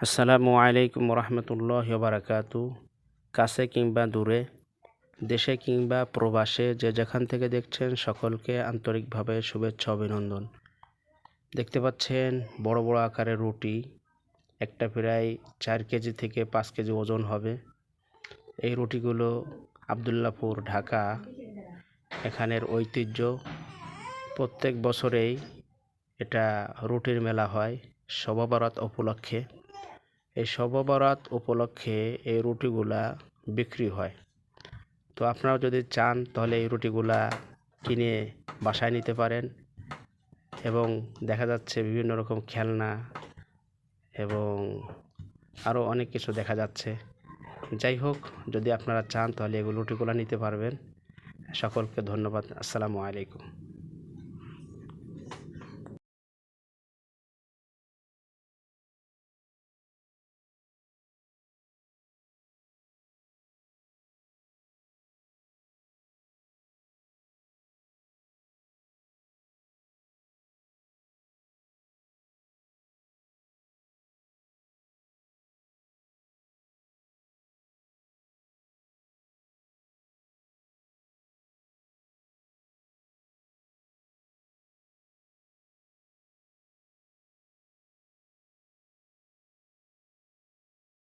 আসসালামু আলাইকুম রহমতুল্লাহ বারাকাতু। কাছে কিংবা দূরে, দেশে কিংবা প্রবাসে যে যেখান থেকে দেখছেন সকলকে আন্তরিকভাবে শুভেচ্ছা অভিনন্দন। দেখতে পাচ্ছেন বড় বড় আকারের রুটি, একটা প্রায় 4 কেজি থেকে 5 কেজি ওজন হবে। এই রুটিগুলো আবদুল্লাপুর, ঢাকা এখানের ঐতিহ্য। প্রত্যেক বছরেই এটা রুটির মেলা হয় শবে বরাত উপলক্ষে। এই শবে বরাত উপলক্ষে এই রুটিগুলা বিক্রি হয়। তো আপনারাও যদি চান তাহলে এই রুটিগুলা কিনে বাসায় নিতে পারেন। এবং দেখা যাচ্ছে বিভিন্ন রকম খেলনা এবং আরও অনেক কিছু দেখা যাচ্ছে। যাই হোক, যদি আপনারা চান তাহলে এগুলো রুটিগুলা নিতে পারবেন। সকলকে ধন্যবাদ। আসসালামু আলাইকুম।